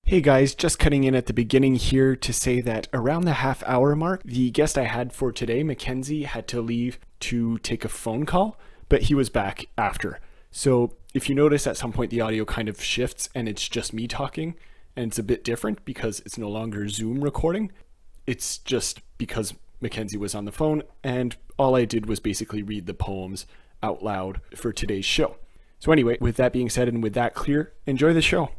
Hey guys, just cutting in at the beginning here to say that around the half-hour mark, the guest I had for today, Mackenzie, had to leave to take a phone call, but he was back after. So if you notice at some point the audio kind of shifts and it's just me talking, and it's a bit different because it's no longer Zoom recording, it's just because Mackenzie was on the phone and all I did was basically read the poems out loud for today's show. So anyway, with that being said and with that clear, enjoy the show.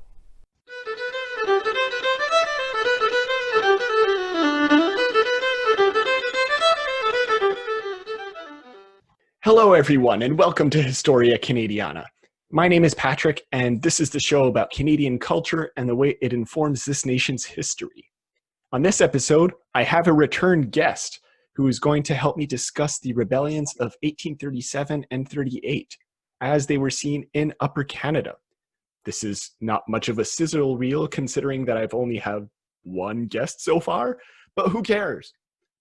Hello, everyone, and welcome to Historia Canadiana. My name is Patrick, and this is the show about Canadian culture and the way it informs this nation's history. On this episode, I have a return guest who is going to help me discuss the rebellions of 1837 and 38 as they were seen in Upper Canada. This is not much of a sizzle reel considering that I've only had one guest so far, but who cares?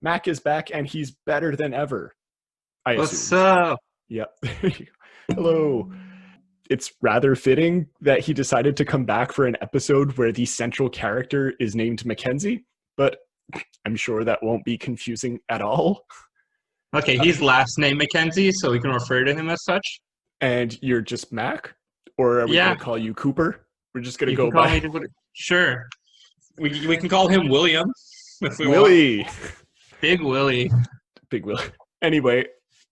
Mac is back and he's better than ever. What's up? Yep. Hello. It's rather fitting that he decided to come back for an episode where the central character is named Mackenzie, but I'm sure that won't be confusing at all. Okay, he's last name Mackenzie, so we can refer to him as such. And you're just Mac? Or are we going to call you Cooper? We're just going to go by... Sure. We can call him William if we Willie. Want. Big Willie. Big Willie. Anyway,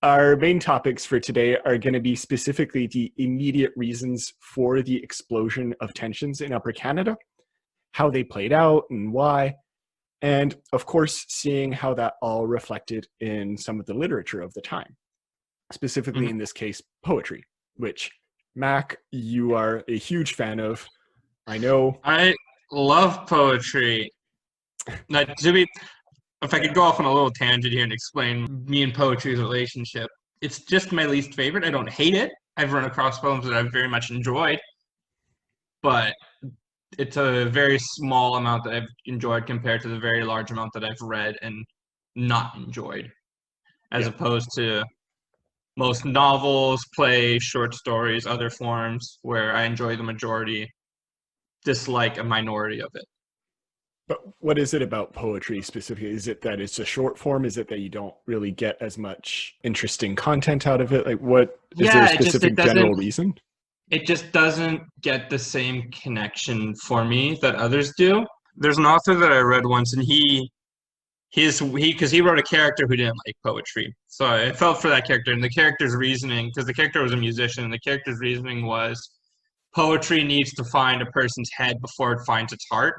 our main topics for today are going to be specifically the immediate reasons for the explosion of tensions in Upper Canada, how they played out and why, and of course, seeing how that all reflected in some of the literature of the time, specifically in this case, poetry, which, Mac, you are a huge fan of. I know. I love poetry. Now, if I could go off on a little tangent here and explain me and poetry's relationship, it's just my least favorite. I don't hate it. I've run across poems that I've very much enjoyed, but it's a very small amount that I've enjoyed compared to the very large amount that I've read and not enjoyed, as opposed to most novels, plays, short stories, other forms where I enjoy the majority, dislike a minority of it. But what is it about poetry specifically? Is it that it's a short form? Is it that you don't really get as much interesting content out of it? Like, what is there a specific general reason? It just doesn't get the same connection for me that others do. There's an author that I read once, and because he wrote a character who didn't like poetry. So I felt for that character, and the character's reasoning, because the character was a musician, and the character's reasoning was poetry needs to find a person's head before it finds its heart.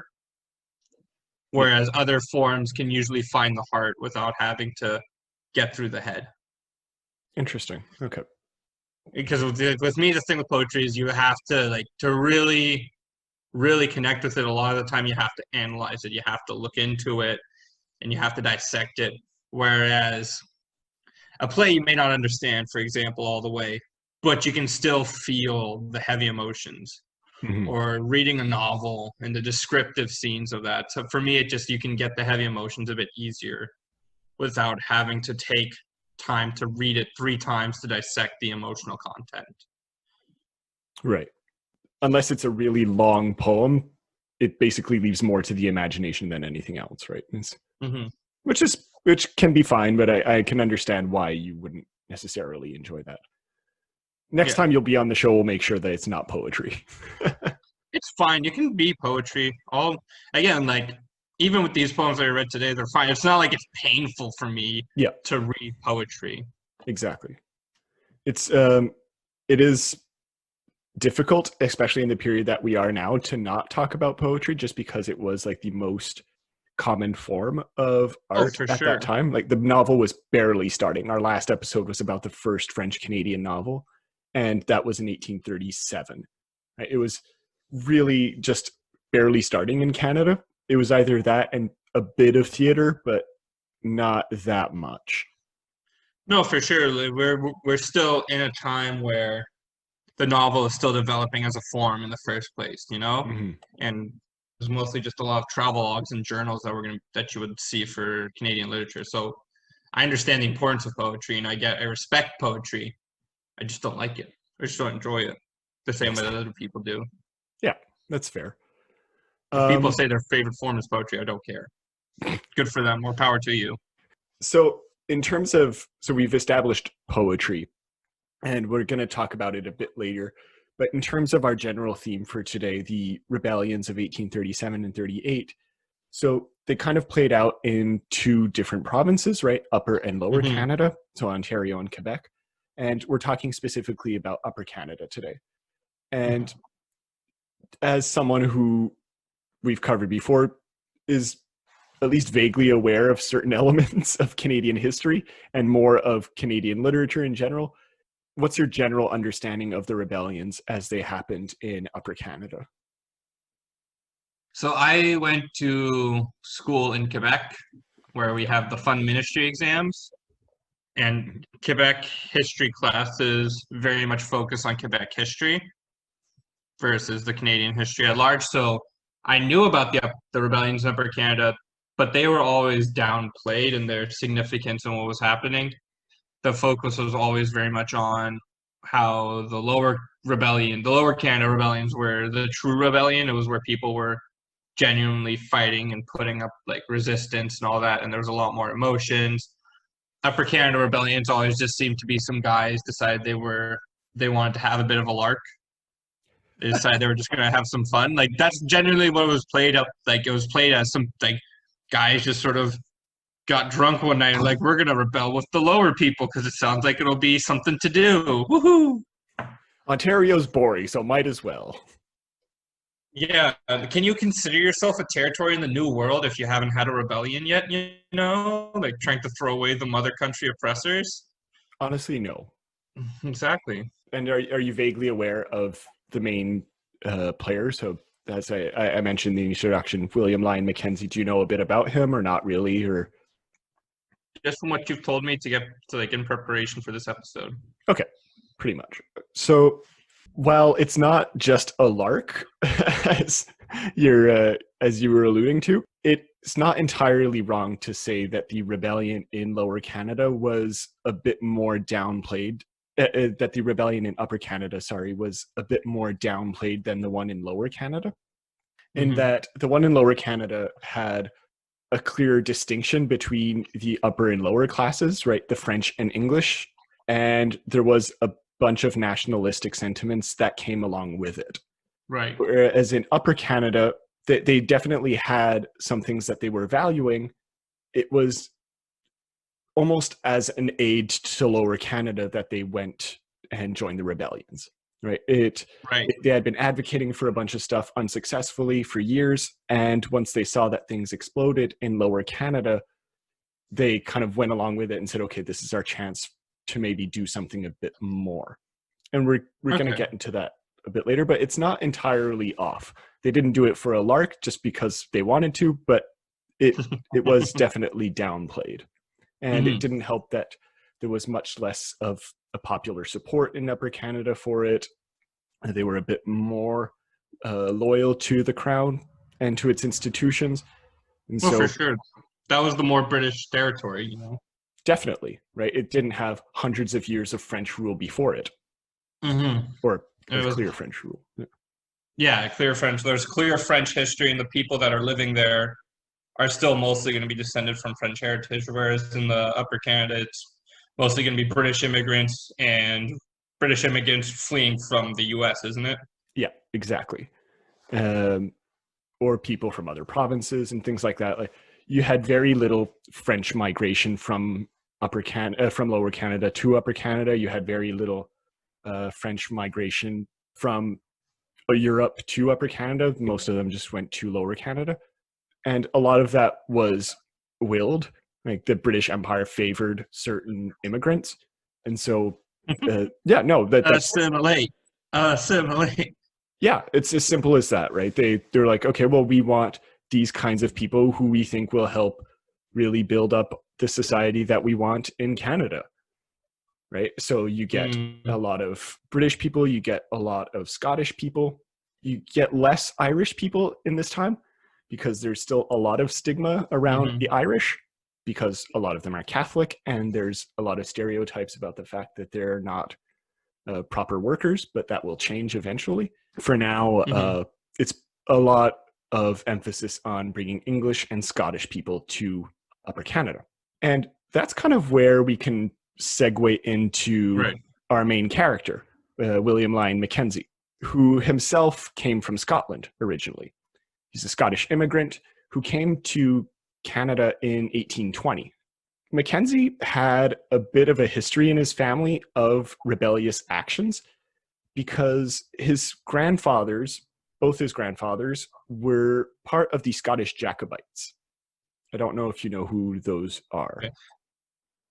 Whereas other forms can usually find the heart without having to get through the head. Interesting. Okay. Because with me, the thing with poetry is you have to to really, really connect with it. A lot of the time you have to analyze it. You have to look into it and you have to dissect it. Whereas a play you may not understand, for example, all the way, but you can still feel the heavy emotions. Mm-hmm. Or reading a novel and the descriptive scenes of that. So for me, you can get the heavy emotions a bit easier without having to take time to read it 3 times to dissect the emotional content. Right. Unless it's a really long poem, it basically leaves more to the imagination than anything else, right? Mm-hmm. Which can be fine, but I can understand why you wouldn't necessarily enjoy that. Next time you'll be on the show, we'll make sure that it's not poetry. It's fine. You can be poetry. Even with these poems I read today, they're fine. It's not like it's painful for me to read poetry. Exactly. It is difficult, especially in the period that we are now, to not talk about poetry just because it was like the most common form of art at that time. Like the novel was barely starting. Our last episode was about the first French-Canadian novel. And that was in 1837. Right? It was really just barely starting in Canada. It was either that and a bit of theater, but not that much. No, for sure. We're still in a time where the novel is still developing as a form in the first place, you know? Mm-hmm. And there's mostly just a lot of travelogues and journals that you would see for Canadian literature. So I understand the importance of poetry, and I respect poetry. I just don't like it. I just don't enjoy it the same way that other people do. Yeah, that's fair. If people Um, say their favorite form is poetry, I don't care. Good for them. More power to you. so in terms of, so we've established poetry, and we're going to talk about it a bit later. But in terms of our general theme for today, the rebellions of 1837 and 38, so they kind of played out in two different provinces, right? Upper and Lower Hmm. Canada, so Ontario and Quebec. And we're talking specifically about Upper Canada today. And as someone who we've covered before is at least vaguely aware of certain elements of Canadian history and more of Canadian literature in general, what's your general understanding of the rebellions as they happened in Upper Canada? So I went to school in Quebec where we have the fun ministry exams, and Quebec history classes very much focus on Quebec history versus the Canadian history at large. So I knew about the rebellions in Upper Canada, but they were always downplayed in their significance and what was happening. The focus was always very much on how the lower Canada rebellions were the true rebellion. It was where people were genuinely fighting and putting up like resistance and all that, and there was a lot more emotions. Upper Canada rebellions always just seemed to be some guys decided they wanted to have a bit of a lark. They decided they were just gonna have some fun. Like that's generally what it was played up. Like it was played as some like guys just sort of got drunk one night and like we're gonna rebel with the lower people because it sounds like it'll be something to do. Woohoo! Ontario's boring, so might as well. Yeah, can you consider yourself a territory in the New World if you haven't had a rebellion yet? You know, like trying to throw away the mother country oppressors. Honestly, no. Exactly. And are you vaguely aware of the main players? So as I mentioned in the introduction, William Lyon Mackenzie. Do you know a bit about him or not really? Or Just from what you've told me to get to like in preparation for this episode. okay, pretty much. So while it's not just a lark, as as you were alluding to, it's not entirely wrong to say that the rebellion in Lower Canada was a bit more downplayed. That the rebellion in Upper Canada, sorry, was a bit more downplayed than the one in Lower Canada. In Mm-hmm. that the one in Lower Canada had a clear distinction between the upper and lower classes, right? The French and English. And there was a bunch of nationalistic sentiments that came along with it. Right. Whereas in Upper Canada, they definitely had some things that they were valuing. It was almost as an aid to Lower Canada that they went and joined the rebellions. Right. Right. They had been advocating for a bunch of stuff unsuccessfully for years. And once they saw that things exploded in Lower Canada, they kind of went along with it and said, okay, this is our chance to maybe do something a bit more. And we're going to Okay. get into that a bit later, but it's not entirely off. They didn't do it for a lark just because they wanted to, but it was definitely downplayed. And it Mm-hmm. didn't help that there was much less of a popular support in Upper Canada for it. They were a bit more loyal to the crown and to its institutions. And Well, for so sure. That was the more British territory, you know. definitely, right? It didn't have hundreds of years of French rule before it, Mm-hmm. or It of was clear French rule. yeah, clear French. There's clear French history, and the people that are living there are still mostly going to be descended from French heritage, whereas in the Upper Canada, it's mostly going to be British immigrants and British immigrants fleeing from the U.S., isn't it? Yeah, exactly. Um, or people from other provinces and things like that. Like you had very little French migration from from Lower Canada to Upper Canada. You had very little French migration from Europe to Upper Canada. Most of them just went to Lower Canada, and a lot of that was willed. Like the British Empire favored certain immigrants, and so yeah, no, that's Assimilate. Assimilate. yeah, it's as simple as that, right? They're like, okay, well, we want these kinds of people who we think will help really build up the society that we want in Canada, right? So you get a Mm-hmm. lot of British people, you get a lot of Scottish people, you get less Irish people in this time because there's still a lot of stigma around the Irish because a lot of them are Catholic and there's a lot of stereotypes about the fact that they're not proper workers, but that will change eventually. For now, Mm-hmm. it's a lot. of emphasis on bringing English and Scottish people to Upper Canada. And that's kind of where we can segue into our main character, William Lyon Mackenzie, who himself came from Scotland originally. He's a Scottish immigrant who came to Canada in 1820. Mackenzie had a bit of a history in his family of rebellious actions because both his grandfathers, were part of the Scottish Jacobites. I don't know if you know who those are.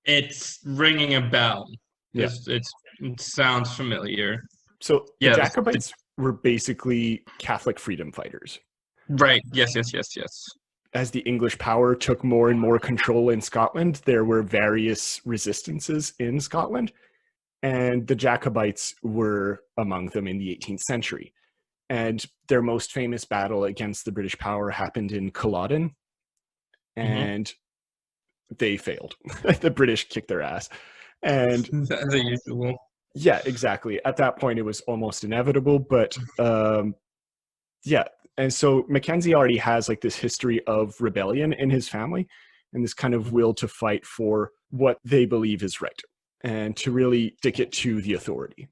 It's ringing a bell. Yeah. It sounds familiar. So the Jacobites were basically Catholic freedom fighters. Right. Yes. As the English power took more and more control in Scotland, there were various resistances in Scotland, and the Jacobites were among them in the 18th century. And their most famous battle against the British power happened in Culloden, and they failed. The British kicked their ass. And as usual. Yeah, exactly. At that point, it was almost inevitable, but and so Mackenzie already has like this history of rebellion in his family and this kind of will to fight for what they believe is right and to really stick it to the authority.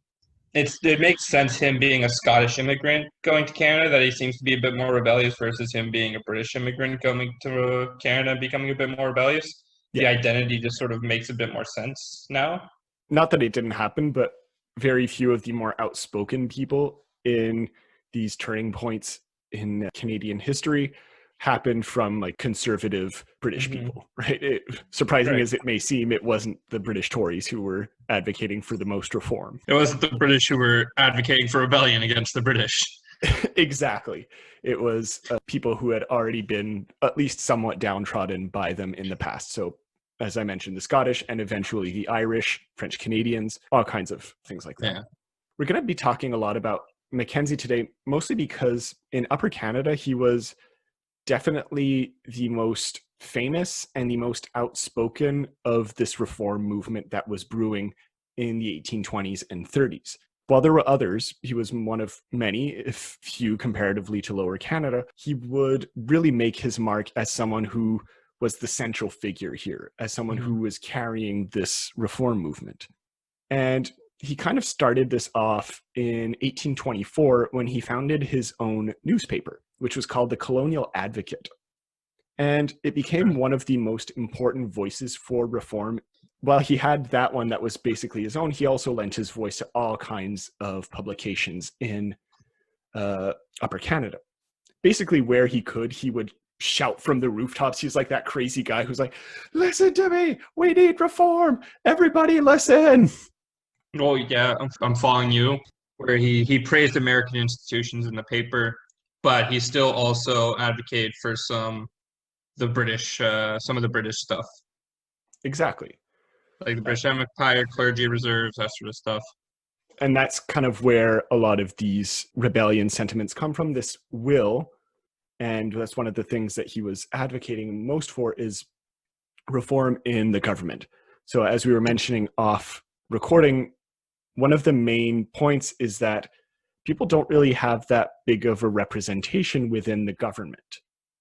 It makes sense, him being a Scottish immigrant going to Canada, that he seems to be a bit more rebellious versus him being a British immigrant coming to Canada and becoming a bit more rebellious. The identity just sort of makes a bit more sense now. Not that it didn't happen, but very few of the more outspoken people in these turning points in Canadian history happened from like conservative British people, right? Surprising as it may seem, it wasn't the British Tories who were advocating for the most reform. It wasn't the British who were advocating for rebellion against the British. Exactly. It was people who had already been at least somewhat downtrodden by them in the past. So as I mentioned, the Scottish and eventually the Irish, French Canadians, all kinds of things like that. Yeah. We're going to be talking a lot about Mackenzie today, mostly because in Upper Canada, he was definitely the most famous and the most outspoken of this reform movement that was brewing in the 1820s and 30s. While there were others, he was one of many, if few comparatively to Lower Canada. He would really make his mark as someone who was the central figure here, as someone who was carrying this reform movement. And he kind of started this off in 1824 when he founded his own newspaper, which was called the Colonial Advocate. And it became one of the most important voices for reform. While he had that one that was basically his own, he also lent his voice to all kinds of publications in Upper Canada. Basically, where he could, he would shout from the rooftops. He's like that crazy guy who's like, "Listen to me, we need reform, everybody listen." Oh yeah, I'm following you. Where he praised American institutions in the paper, but he still also advocated for some of the British stuff. Exactly. Like the British Empire, clergy reserves, that sort of stuff. And that's kind of where a lot of these rebellion sentiments come from, this will. And that's one of the things that he was advocating most for is reform in the government. So as we were mentioning off recording, one of the main points is that people don't really have that big of a representation within the government,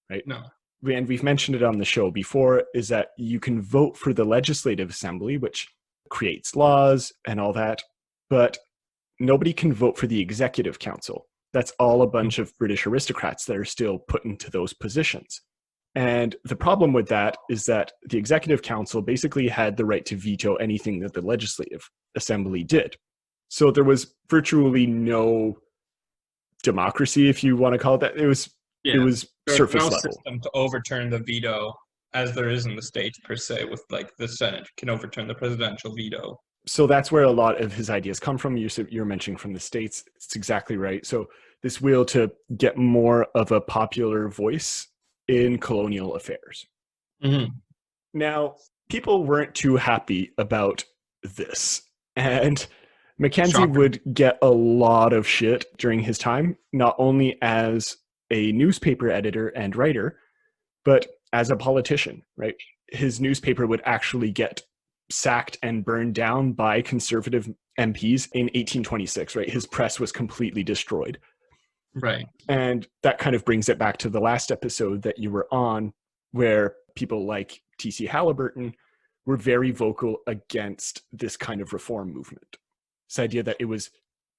right? No. And we've mentioned it on the show before, is that you can vote for the Legislative Assembly, which creates laws and all that, but nobody can vote for the Executive Council. That's all a bunch of British aristocrats that are still put into those positions. And the problem with that is that the Executive Council basically had the right to veto anything that the Legislative Assembly did. So there was virtually no democracy, if you want to call it that. It was surface level. System to overturn the veto as there is in the States per se, with like the Senate can overturn the presidential veto. So that's where a lot of his ideas come from. You're mentioning from the States. It's exactly right. So this will to get more of a popular voice in colonial affairs. Now, people weren't too happy about this. And Mackenzie would get a lot of shit during his time, not only as a newspaper editor and writer, but as a politician, right? His newspaper would actually get sacked and burned down by conservative MPs in 1826, right? His press was completely destroyed. Right. And that kind of brings it back to the last episode that you were on, where people like T.C. Halliburton were very vocal against this kind of reform movement. This idea that it was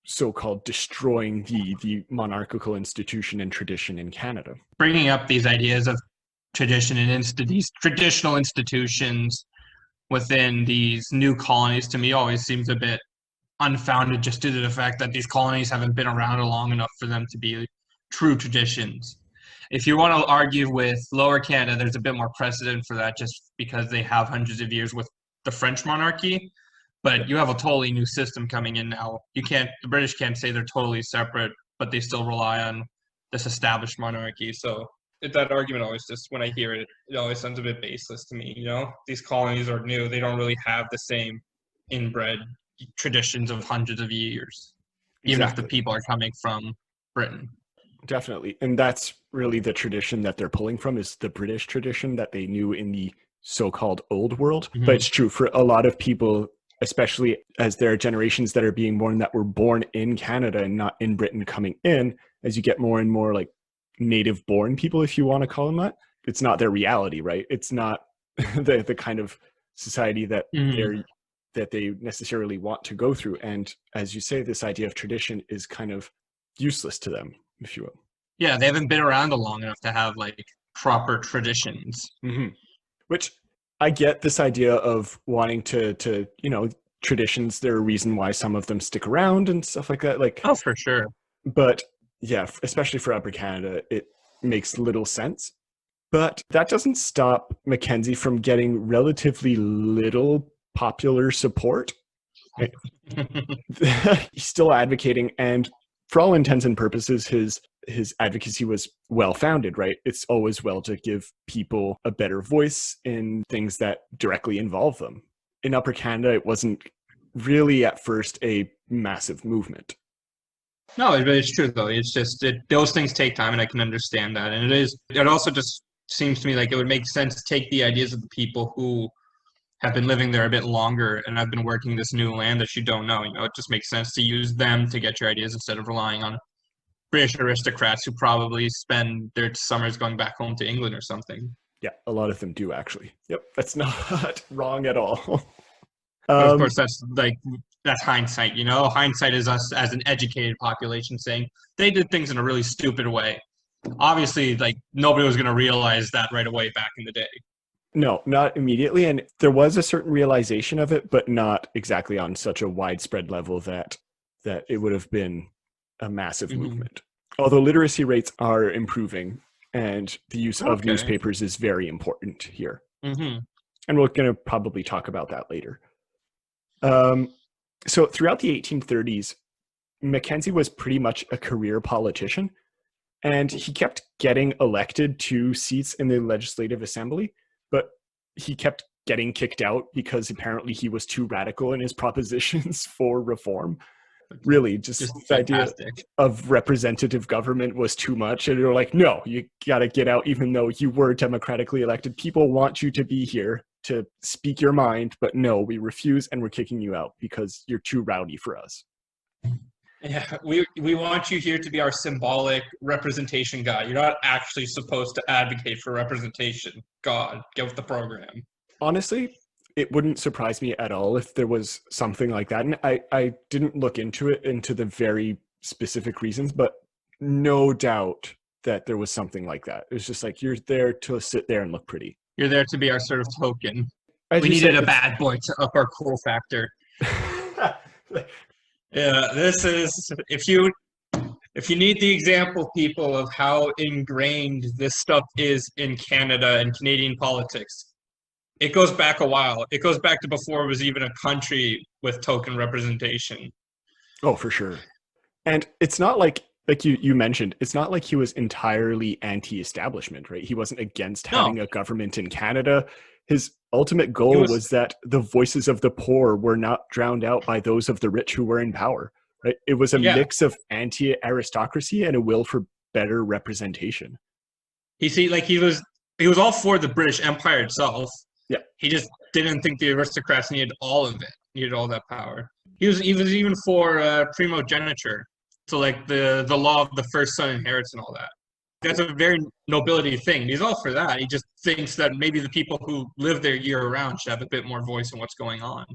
so-called destroying the monarchical institution and tradition in Canada. Bringing up these ideas of tradition and these traditional institutions within these new colonies, to me, always seems a bit unfounded, just due to the fact that these colonies haven't been around long enough for them to be true traditions. If you want to argue with Lower Canada, there's a bit more precedent for that, just because they have hundreds of years with the French monarchy. But you have a totally new system coming in now. The British can't say they're totally separate, but they still rely on this established monarchy. So that argument always just, when I hear it, it always sounds a bit baseless to me. These colonies are new. They don't really have the same inbred traditions of hundreds of years, even if the people are coming from Britain. Definitely. And that's really the tradition that they're pulling from, is the British tradition that they knew in the so-called old world. Mm-hmm. But it's true for a lot of people, especially as there are generations that are being born that were born in Canada and not in Britain coming in, as you get more and more like native born people, if you want to call them that, it's not their reality, right? It's not the kind of society that that they necessarily want to go through. And as you say, this idea of tradition is kind of useless to them, if you will. Yeah, they haven't been around long enough to have like proper traditions. Mm-hmm. Which I get this idea of wanting to traditions. There are a reason why some of them stick around and stuff like that. Like, oh, for sure. But yeah, especially for Upper Canada, it makes little sense. But that doesn't stop Mackenzie from getting relatively little popular support. He's still advocating, and for all intents and purposes, his advocacy was well-founded, right? It's always well to give people a better voice in things that directly involve them. In Upper Canada, it wasn't really at first a massive movement. No, it's true though. It's just those things take time, and I can understand that. And it also just seems to me like it would make sense to take the ideas of the people who have been living there a bit longer and have been working this new land that you don't know. It just makes sense to use them to get your ideas instead of relying on British aristocrats who probably spend their summers going back home to England or something. Yeah, a lot of them do actually. Yep, that's not wrong at all. But of course, that's hindsight. Hindsight is us as an educated population saying they did things in a really stupid way. Obviously, like nobody was going to realize that right away back in the day. No, not immediately. And there was a certain realization of it, but not exactly on such a widespread level that it would have been a massive movement. Although literacy rates are improving, and the use of newspapers is very important here. And we're going to probably talk about that later. So throughout the 1830s, Mackenzie was pretty much a career politician, and he kept getting elected to seats in the Legislative Assembly, but he kept getting kicked out because apparently he was too radical in his propositions for reform. Really, just the idea of representative government was too much. And you're like, no, you got to get out, even though you were democratically elected. People want you to be here to speak your mind, but no, we refuse and we're kicking you out because you're too rowdy for us. Yeah, we want you here to be our symbolic representation guy. You're not actually supposed to advocate for representation. God, get with the program. Honestly, it wouldn't surprise me at all if there was something like that. And I didn't look into the very specific reasons, but no doubt that there was something like that. It was just like, you're there to sit there and look pretty. You're there to be our sort of token. We needed a bad boy to up our cool factor. Yeah, this is, if you need the example, people, of how ingrained this stuff is in Canada and Canadian politics, it goes back a while. It goes back to before it was even a country with token representation. Oh, for sure. And it's not like you mentioned, it's not like he was entirely anti-establishment, right? He wasn't against having a government in Canada. His ultimate goal was that the voices of the poor were not drowned out by those of the rich who were in power, right? It was a mix of anti-aristocracy and a will for better representation. He was all for the British Empire itself. Yeah. He just didn't think the aristocrats needed all of it, needed all that power. He was even for primogeniture. So like the law of the first son inherits and all that. That's a very nobility thing. He's all for that. He just thinks that maybe the people who live there year round should have a bit more voice in what's going on.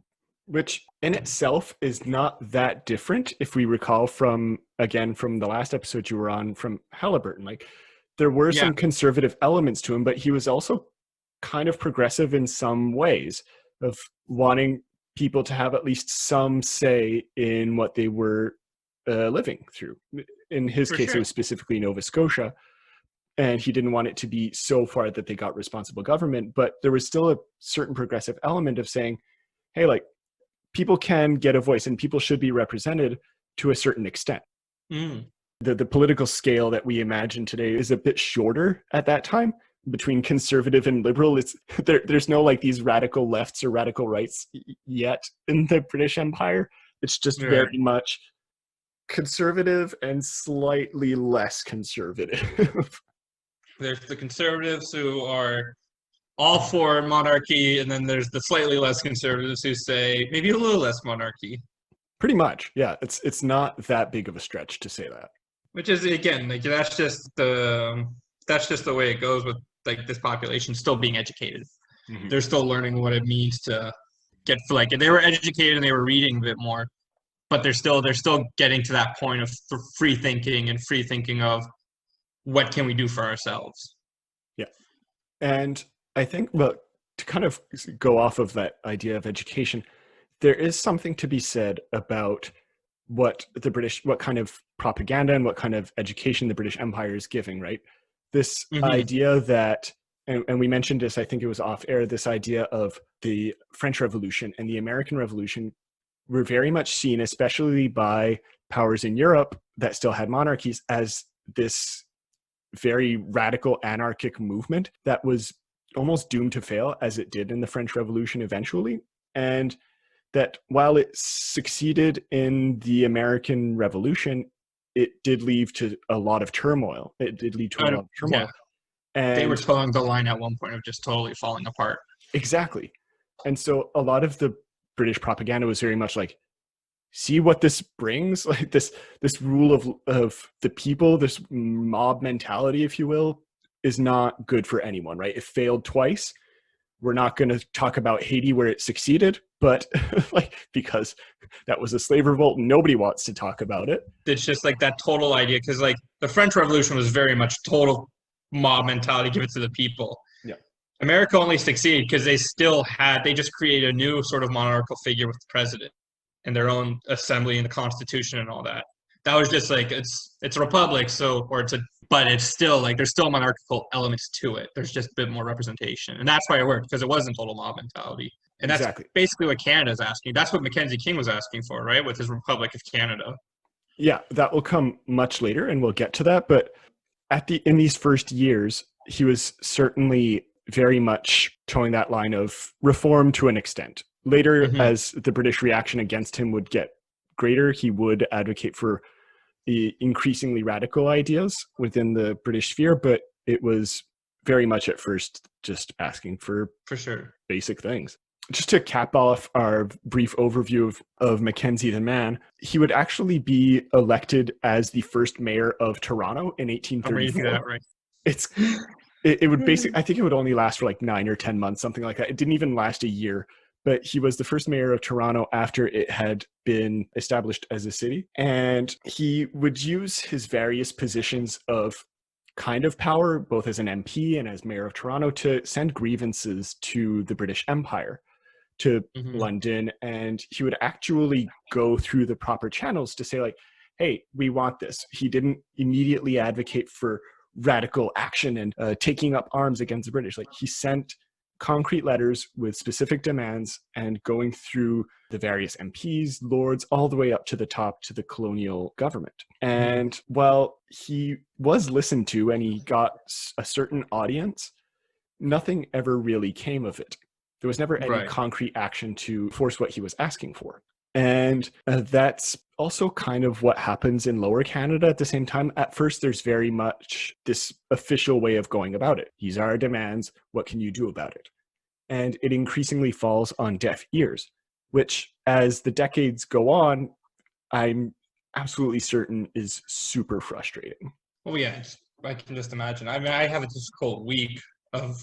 Which in itself is not that different if we recall from again from the last episode you were on from Halliburton. Like there were Yeah, some conservative elements to him, but he was also kind of progressive in some ways of wanting people to have at least some say in what they were living through. In his for case, it sure. was specifically Nova Scotia, and he didn't want it to be so far that they got responsible government, but there was still a certain progressive element of saying, hey, like people can get a voice and people should be represented to a certain extent. Mm, The political scale that we imagine today is a bit shorter at that time between conservative and liberal. It's there's no like these radical lefts or radical rights yet in the British Empire. It's just right. very much conservative and slightly less conservative. There's the conservatives who are all for monarchy, and then there's the slightly less conservatives who say maybe a little less monarchy, Pretty much, yeah. It's not that big of a stretch to say that. which is again like that's just the way it goes with like this population still being educated. Mm-hmm. They're still learning what it means to get like they were educated and they were reading a bit more, but they're still getting to that point of free thinking and free thinking of what can we do for ourselves. Yeah. And I think, well, to kind of go off of that idea of education, there is something to be said about what kind of propaganda and what kind of education the British Empire is giving, right? This Mm-hmm. idea that, and we mentioned this, I think it was off air, this idea of the French Revolution and the American Revolution were very much seen, especially by powers in Europe that still had monarchies, as this very radical anarchic movement that was almost doomed to fail, as it did in the French Revolution eventually. And that while it succeeded in the American Revolution, it did lead to a lot of turmoil. It did lead to a lot of Yeah, turmoil. they were And towing the line at one point of just totally falling apart. exactly. And so a lot of the British propaganda was very much like, see what this brings, like this rule of the people, this mob mentality, if you will, is not good for anyone, right? It failed twice. We're not going to talk about Haiti where it succeeded, but like because that was a slave revolt, nobody wants to talk about it. It's just like that total idea because like the French Revolution was very much total mob mentality, give it to the people. Yeah, America only succeeded because they just created a new sort of monarchical figure with the president and their own assembly and the constitution and all that. That was just like it's a republic, but it's still like there's still monarchical elements to it. There's just a bit more representation, and that's why it worked because it wasn't total mob mentality. And that's exactly. basically what Canada's asking. That's what Mackenzie King was asking for, right, with his Republic of Canada. Yeah, that will come much later, and we'll get to that. But in these first years, he was certainly very much towing that line of reform to an extent. Later, Mm-hmm. as the British reaction against him would get greater, he would advocate for the increasingly radical ideas within the British sphere, but it was very much at first just asking for For sure. basic things. Just to cap off our brief overview of Mackenzie the man, he would actually be elected as the first mayor of Toronto in I'm reading 1834. that right. It's it would basically, I think it would only last for like 9 or 10 months, something like that. It didn't even last a year, but he was the first mayor of Toronto after it had been established as a city. And he would use his various positions of kind of power, both as an MP and as mayor of Toronto, to send grievances to the British Empire, to Mm-hmm. London, and he would actually go through the proper channels to say like, hey, we want this. He didn't immediately advocate for radical action and taking up arms against the British. Like he sent concrete letters with specific demands and going through the various MPs, lords, all the way up to the top to the colonial government. And while he was listened to and he got a certain audience, nothing ever really came of it. There was never any Right. concrete action to force what he was asking for. And that's also kind of what happens in Lower Canada at the same time. At first, there's very much this official way of going about it. These are our demands. What can you do about it? And it increasingly falls on deaf ears, which as the decades go on, I'm absolutely certain is super frustrating. Oh yeah, I can just imagine. I mean, I have a difficult week of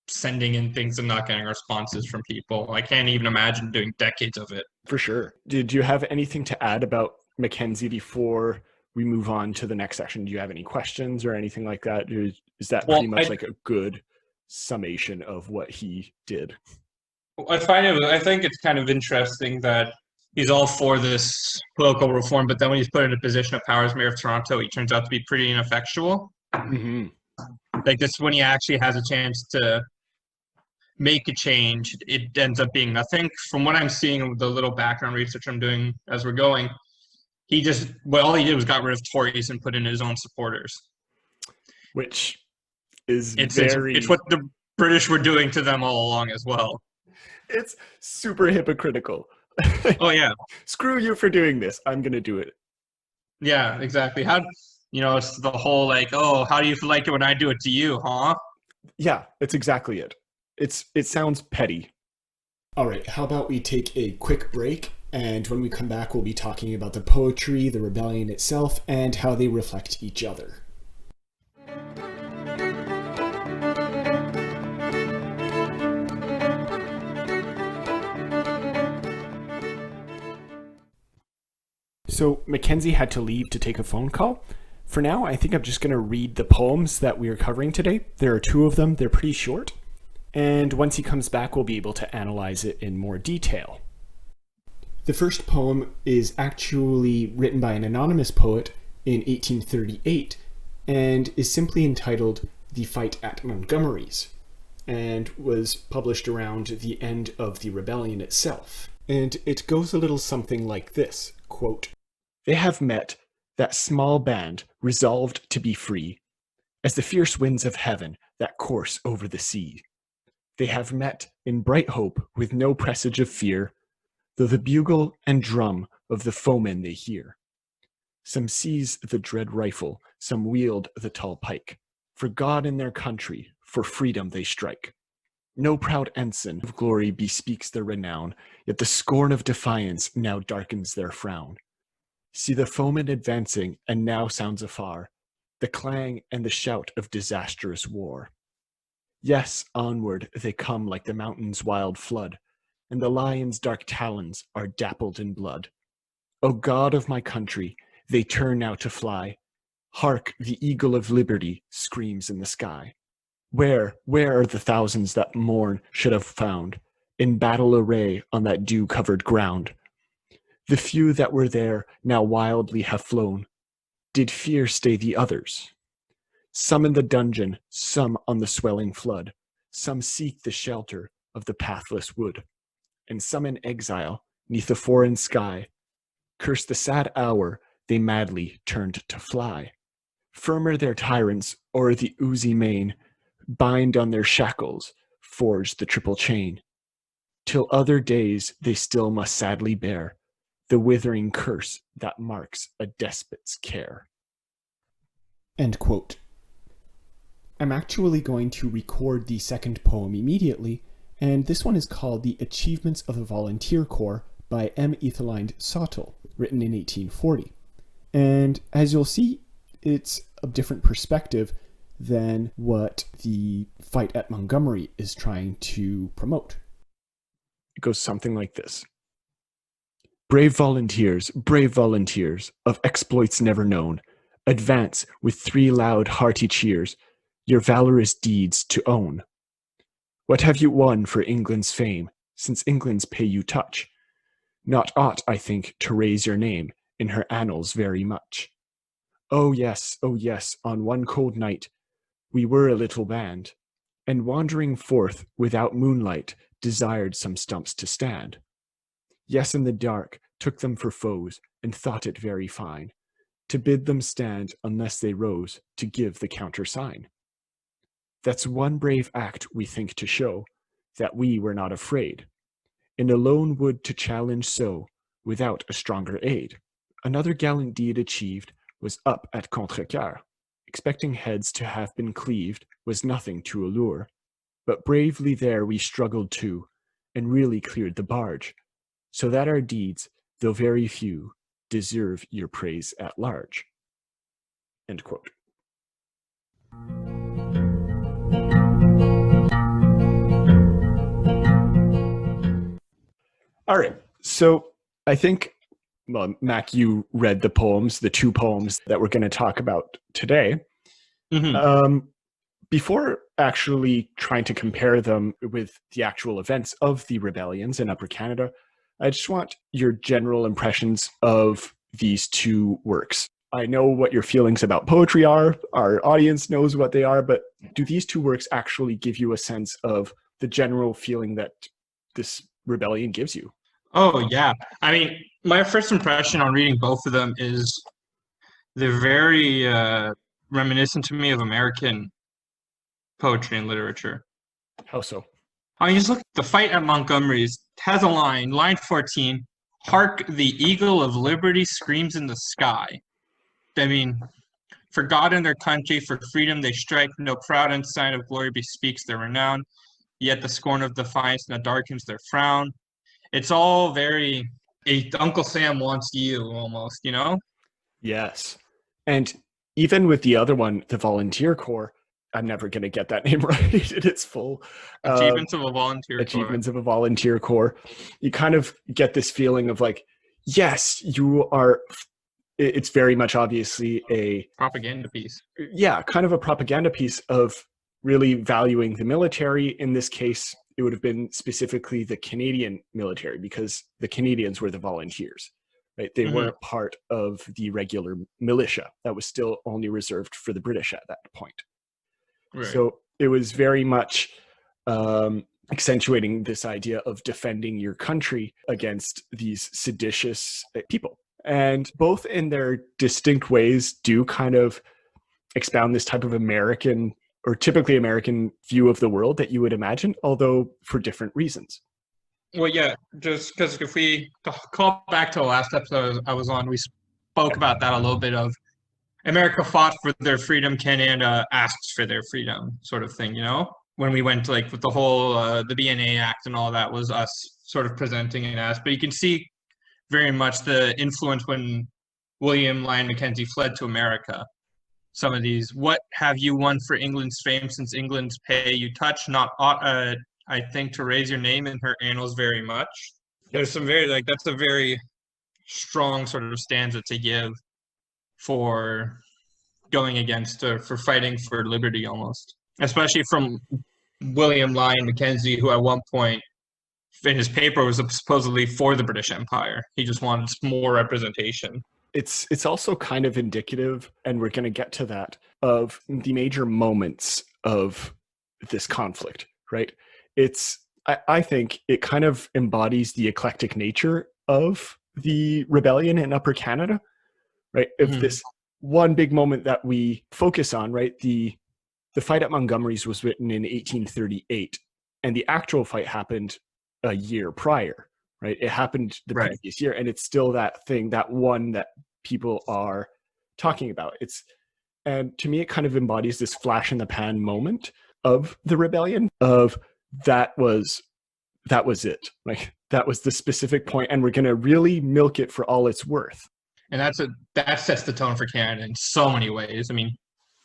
sending in things and not getting responses from people. I can't even imagine doing decades of it. For sure. Did you have anything to add about Mackenzie before we move on to the next section? Do you have any questions or anything like that? Is that Well, pretty much like a good summation of what he did? I find it. I think it's kind of interesting that he's all for this political reform, but then when he's put in a position of power as mayor of Toronto, he turns out to be pretty ineffectual. Mm-hmm. Like this, when he actually has a chance to make a change, it ends up being nothing. From what I'm seeing, the little background research I'm doing as we're going, all he did was got rid of Tories and put in his own supporters. Which is It's very, what the British were doing to them all along as well. it's super hypocritical. Oh yeah, Screw you for doing this. I'm going to do it. yeah, exactly. It's the whole like, oh, how do you like it when I do it to you, huh? Yeah, it's exactly it. It sounds petty. All right, how about we take a quick break, and when we come back, we'll be talking about the poetry, the rebellion itself, and how they reflect each other. So Mackenzie had to leave to take a phone call. For now, I think I'm just going to read the poems that we are covering today. There are two of them. They're pretty short. And once he comes back, we'll be able to analyze it in more detail. The first poem is actually written by an anonymous poet in 1838 and is simply entitled The Fight at Montgomery's, and was published around the end of the rebellion itself. And it goes a little something like this, quote, "They have met, that small band, resolved to be free, as the fierce winds of heaven that course over the sea. They have met in bright hope with no presage of fear, though the bugle and drum of the foemen they hear. Some seize the dread rifle, some wield the tall pike. For God and their country, for freedom they strike. No proud ensign of glory bespeaks their renown, yet the scorn of defiance now darkens their frown. See the foeman advancing, and now sounds afar the clang and the shout of disastrous war. Yes, onward they come like the mountain's wild flood, and the lion's dark talons are dappled in blood. O God of my country, they turn now to fly. Hark, the eagle of liberty screams in the sky. Where are the thousands that morn should have found, in battle array on that dew-covered ground? The few that were there now wildly have flown. Did fear stay the others? Some in the dungeon, some on the swelling flood. Some seek the shelter of the pathless wood, and some in exile, neath the foreign sky, curse the sad hour they madly turned to fly. Firmer their tyrants o'er the oozy main, bind on their shackles, forge the triple chain, till other days they still must sadly bear the withering curse that marks a despot's care." End quote. I'm actually going to record the second poem immediately, and this one is called The Achievements of the Volunteer Corps by M. Etheline Sottle, written in 1840. And as you'll see, it's a different perspective than what the fight at Montgomery is trying to promote. It goes something like this. Brave volunteers, of exploits never known, advance with 3 loud hearty cheers, your valorous deeds to own. What have you won for England's fame, since England's pay you touch? Not aught, I think, to raise your name in her annals very much. Oh yes, on one cold night, we were a little band, and wandering forth without moonlight, desired some stumps to stand. Yes, in the dark, took them for foes, and thought it very fine, to bid them stand unless they rose, to give the countersign. That's one brave act we think to show, that we were not afraid, in a lone wood to challenge so, without a stronger aid. Another gallant deed achieved was up at Contrecoeur. Expecting heads to have been cleaved was nothing to allure, but bravely there we struggled too, and really cleared the barge, so that our deeds, though very few, deserve your praise at large. End quote. All right. So I think, well, Mac, you read the poems, the two poems that we're going to talk about today. Mm-hmm. Before actually trying to compare them with the actual events of the rebellions in Upper Canada, I just want your general impressions of these two works. I know what your feelings about poetry are. Our audience knows what they are, but do these two works actually give you a sense of the general feeling that this rebellion gives you? Oh, yeah. I mean, my first impression on reading both of them is they're very reminiscent to me of American poetry and literature. How so? I mean, just look, the fight at Montgomery's has a line 14, "Hark, the eagle of liberty screams in the sky." I mean, for God and their country, for freedom they strike, no proud ensign of glory bespeaks their renown, yet the scorn of defiance now darkens their frown. It's all very, Uncle Sam wants you, almost, you know? Yes. And even with the other one, the Volunteer Corps, I'm never going to get that name right in its full. Achievements of a Volunteer Corps. Achievements of a Volunteer Corps. You kind of get this feeling of like, yes, you are. It's very much obviously a Propaganda piece. Yeah, kind of a propaganda piece of really valuing the military. In this case, it would have been specifically the Canadian military, because the Canadians were the volunteers, right? They weren't part of the regular militia. That was still only reserved for the British at that point. Right. So it was very much accentuating this idea of defending your country against these seditious people. And both in their distinct ways do kind of expound this type of American, or typically American, view of the world that you would imagine, although for different reasons. Well, yeah, just because if we call back to the last episode I was on, we spoke about that a little bit of America fought for their freedom, Canada asked for their freedom, sort of thing, you know? When we went like with the whole, the BNA Act and all that was us sort of presenting an ask. But you can see very much the influence when William Lyon Mackenzie fled to America. Some of these, "What have you won for England's fame since England's pay you touch? Not ought, I think, to raise your name in her annals very much." There's some very, like, that's a very strong sort of stanza to give for going against, for fighting for liberty almost. Especially from William Lyon Mackenzie, who at one point in his paper was supposedly for the British Empire. He just wanted more representation. It's also kind of indicative, and we're going to get to that, of the major moments of this conflict, right? I think it kind of embodies the eclectic nature of the rebellion in Upper Canada, right? If this one big moment that we focus on, right? The fight at Montgomery's was written in 1838, and the actual fight happened a year prior, right? It happened the previous year, and it's still that thing, that one that people are talking about. And to me, it kind of embodies this flash in the pan moment of the rebellion, of that was it. Like, that was the specific point, and we're going to really milk it for all it's worth. And that sets the tone for Canada in so many ways. I mean,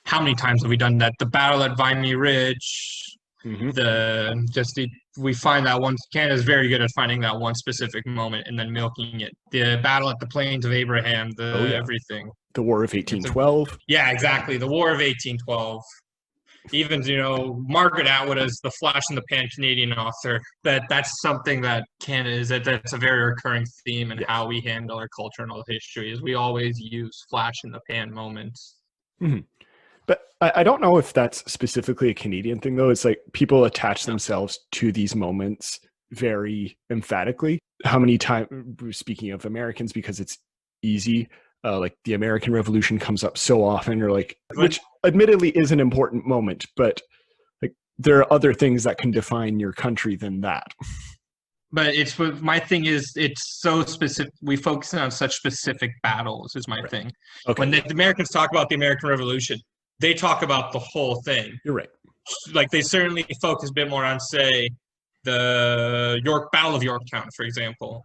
how many times have we done that? The battle at Vimy Ridge, we find that one. Canada's very good at finding that one specific moment and then milking it. The battle at the Plains of Abraham, everything. The War of 1812. Yeah, exactly. The War of 1812. Even, Margaret Atwood as the flash in the pan Canadian author, that's something that Canada is, that's a very recurring theme in how we handle our culture and all history, is we always use flash in the pan moments. But I don't know if that's specifically a Canadian thing, though. It's like people attach themselves to these moments very emphatically. How many times, speaking of Americans, because it's easy, like the American Revolution comes up so often, or like, which admittedly is an important moment, but like there are other things that can define your country than that. But my thing is, it's so specific. We focus on such specific battles is my thing. Okay. When the Americans talk about the American Revolution, they talk about the whole thing. You're right. Like, they certainly focus a bit more on, say, the Battle of Yorktown, for example.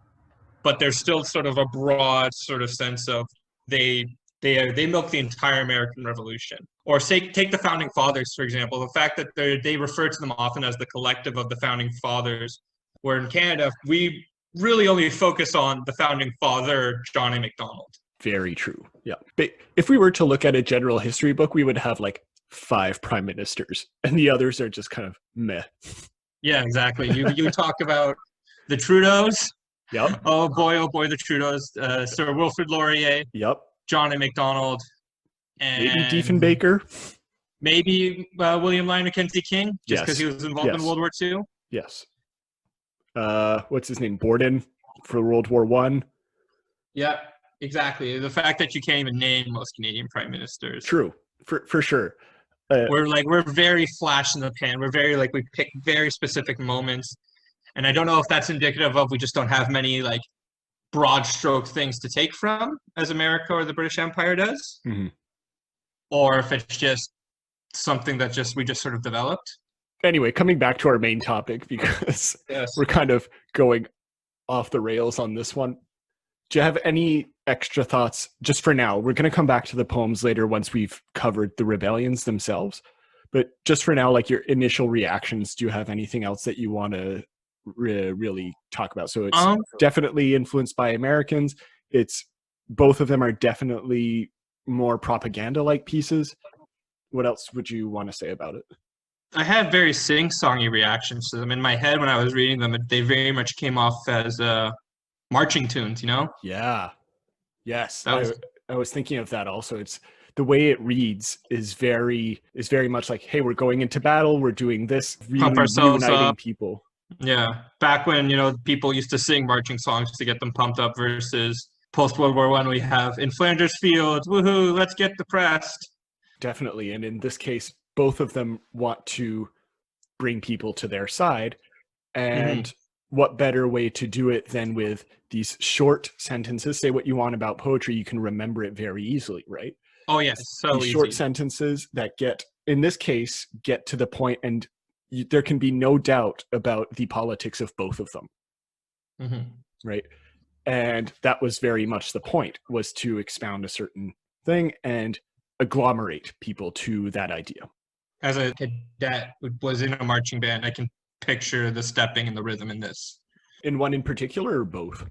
but there's still sort of a broad sort of sense of they they milk the entire American Revolution. Or say take the founding fathers, for example. The fact that they refer to them often as the collective of the founding fathers, where in Canada we really only focus on the founding father, John A. Macdonald. Very true. Yeah. But if we were to look at a general history book, we would have like 5 prime ministers, and the others are just kind of meh. Yeah, exactly. You talk about the Trudeaus. Yep. Oh boy, the Trudeaus. Sir Wilfrid Laurier, Yep. John A. Macdonald, Maybe and Diefenbaker. maybe William Lyon Mackenzie King, just because Yes. he was involved in Yes. World War II. Yes. What's his name? Borden for World War One. Yeah, exactly. The fact that you can't even name most Canadian prime ministers. True. For sure. We're very flash in the pan. We're very we pick very specific moments, and I don't know if that's indicative of we just don't have many like broad stroke things to take from as America or the British Empire does, or if it's just something that we just sort of developed. Anyway, coming back to our main topic, because we're kind of going off the rails on this one. Do you have any extra thoughts just for now? We're going to come back to the poems later once we've covered the rebellions themselves. But just for now, like your initial reactions, do you have anything else that you want to really talk about? So it's definitely influenced by Americans. Both of them are definitely more propaganda-like pieces. What else would you want to say about it? I had very sing-songy reactions to them. In my head, when I was reading them, they very much came off as marching tunes, Yeah. Yes. I was thinking of that also. It's the way it reads is very much like, hey, we're going into battle, we're doing this, really pump ourselves reuniting up. People. Yeah. Back when, people used to sing marching songs to get them pumped up versus post-World War I, we have in Flanders Fields, woohoo, let's get depressed. Definitely. And in this case, both of them want to bring people to their side. And what better way to do it than with these short sentences? Say what you want about poetry, you can remember it very easily, right? Oh, yes. So these easy. Short sentences that in this case, get to the point, and there can be no doubt about the politics of both of them. Right? And that was very much the point, was to expound a certain thing and agglomerate people to that idea. As a cadet who was in a marching band, I can picture the stepping and the rhythm in this. In one in particular, or both?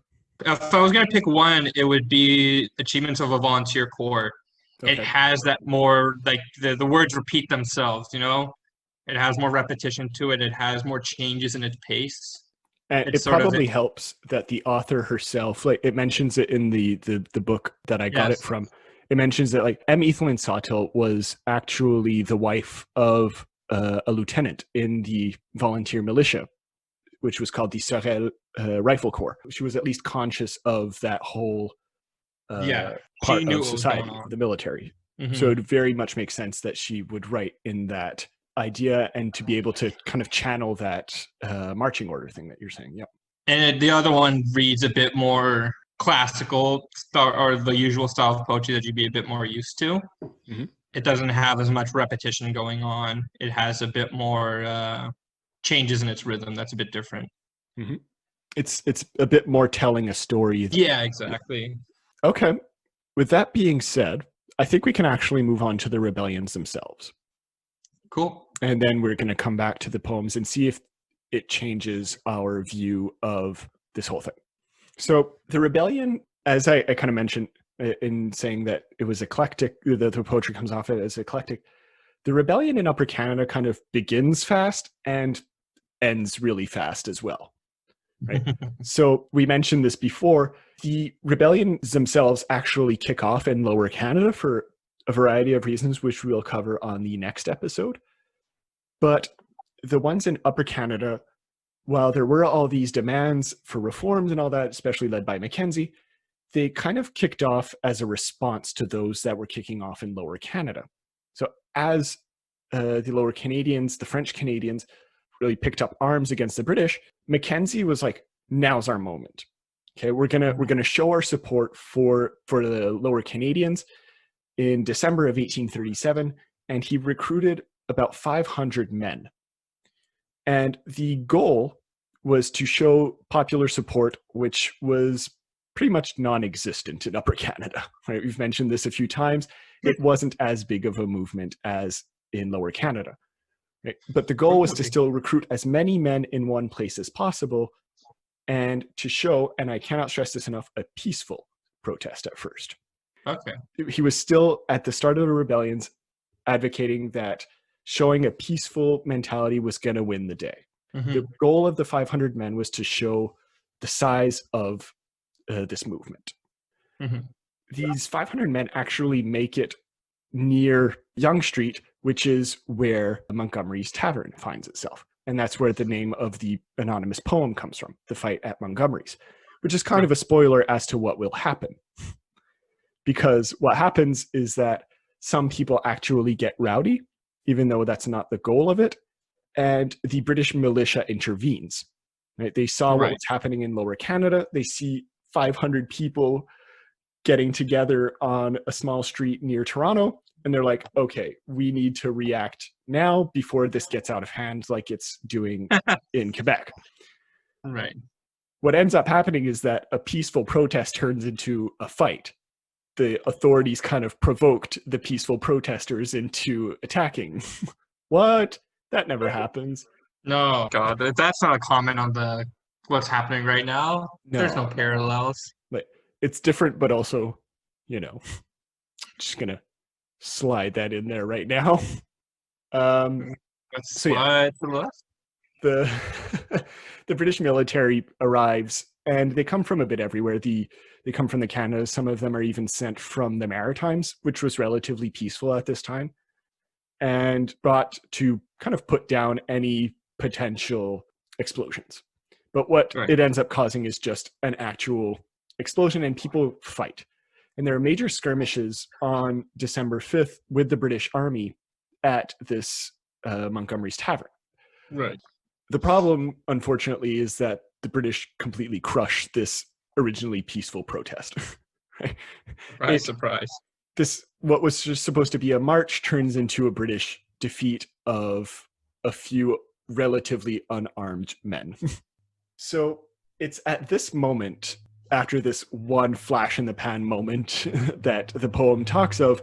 If I was going to pick one, it would be Achievements of a Volunteer Corps. Okay. It has that more, like, the words repeat themselves, It has more repetition to it. It has more changes in its pace. And it probably helps that the author herself, like, it mentions it in the book that I got it from. It mentions that, like, M. Ethelyn Sawtelle was actually the wife of a lieutenant in the volunteer militia, which was called the Sorel Rifle Corps. She was at least conscious of that whole part of society, the military. So it very much makes sense that she would write in that idea and to be able to kind of channel that marching order thing that you're saying. Yep. And the other one reads a bit more classical or the usual style of poetry that you'd be a bit more used to. It doesn't have as much repetition going on. It has a bit more changes in its rhythm. That's a bit different. It's a bit more telling a story. Yeah, exactly. Okay. With that being said, I think we can actually move on to the rebellions themselves. Cool. And then we're going to come back to the poems and see if it changes our view of this whole thing. So the rebellion, as I kind of mentioned in saying that it was eclectic, the poetry comes off it as eclectic. The rebellion in Upper Canada kind of begins fast and ends really fast as well. Right. So we mentioned this before. The rebellions themselves actually kick off in Lower Canada for a variety of reasons, which we'll cover on the next episode. But the ones in Upper Canada, while there were all these demands for reforms and all that, especially led by Mackenzie, they kind of kicked off as a response to those that were kicking off in Lower Canada. So as the Lower Canadians, the French Canadians, really picked up arms against the British, Mackenzie was like, now's our moment. Okay, we're gonna show our support for the Lower Canadians in December of 1837, and he recruited about 500 men. And the goal was to show popular support, which was pretty much non-existent in Upper Canada. Right? We've mentioned this a few times. It wasn't as big of a movement as in Lower Canada. Right? But the goal was to still recruit as many men in one place as possible and to show, and I cannot stress this enough, a peaceful protest at first. Okay. He was still, at the start of the rebellions, advocating that showing a peaceful mentality was going to win the day. The goal of the 500 men was to show the size of this movement. These 500 men actually make it near Yonge Street, which is where Montgomery's Tavern finds itself. And that's where the name of the anonymous poem comes from, The Fight at Montgomery's, which is kind of a spoiler as to what will happen. Because what happens is that some people actually get rowdy, even though that's not the goal of it. And the British militia intervenes. Right? They saw what was happening in Lower Canada. They see 500 people getting together on a small street near Toronto. And they're like, okay, we need to react now before this gets out of hand like it's doing in Quebec. Right. What ends up happening is that a peaceful protest turns into a fight. The authorities kind of provoked the peaceful protesters into attacking. What? That never happens. No, God, that's not a comment on what's happening right now. No. There's no parallels. But it's different, but also, just gonna slide that in there right now. The the British military arrives, and they come from a bit everywhere. They come from the Canadas. Some of them are even sent from the Maritimes, which was relatively peaceful at this time, and brought to kind of put down any potential explosions. But what it ends up causing is just an actual explosion, and people fight. And there are major skirmishes on December 5th with the British Army at this Montgomery's Tavern. Right. The problem, unfortunately, is that the British completely crush this originally peaceful protest. Right? Surprise. What was just supposed to be a march turns into a British defeat of a few relatively unarmed men. So it's at this moment, after this one flash in the pan moment that the poem talks of,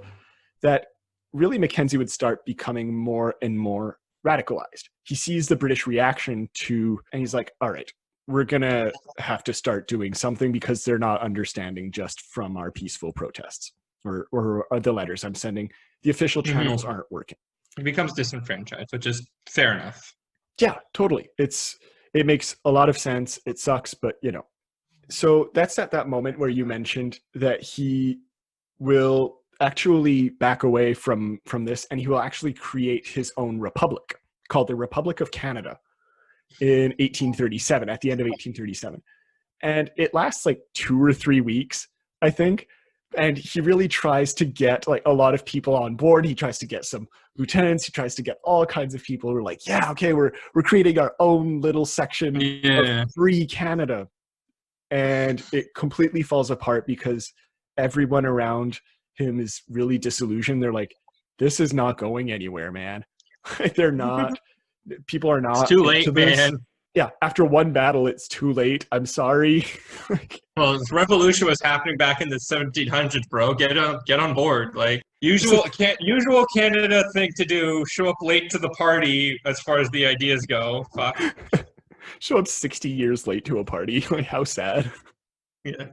that really Mackenzie would start becoming more and more radicalized. He sees the British reaction and he's like, all right, we're going to have to start doing something because they're not understanding just from our peaceful protests or the letters I'm sending. The official channels aren't working. He becomes disenfranchised, which is fair enough. Yeah, totally. It makes a lot of sense. It sucks, but So that's at that moment where you mentioned that he will actually back away from this, and he will actually create his own republic called the Republic of Canada in 1837, at the end of 1837. And it lasts like 2 or 3 weeks, I think. And he really tries to get like a lot of people on board. He tries to get some lieutenants. He tries to get all kinds of people who are like, yeah, okay, we're creating our own little section of free Canada. And it completely falls apart because everyone around him is really disillusioned. They're like, this is not going anywhere, man. They're not. People are not. It's too late, man. Yeah, after one battle, it's too late. I'm sorry. Well, this revolution was happening back in the 1700s, bro. Get on board. Like usual Canada thing to do. Show up late to the party as far as the ideas go. Fuck. Show up 60 years late to a party. Like, how sad. Yeah.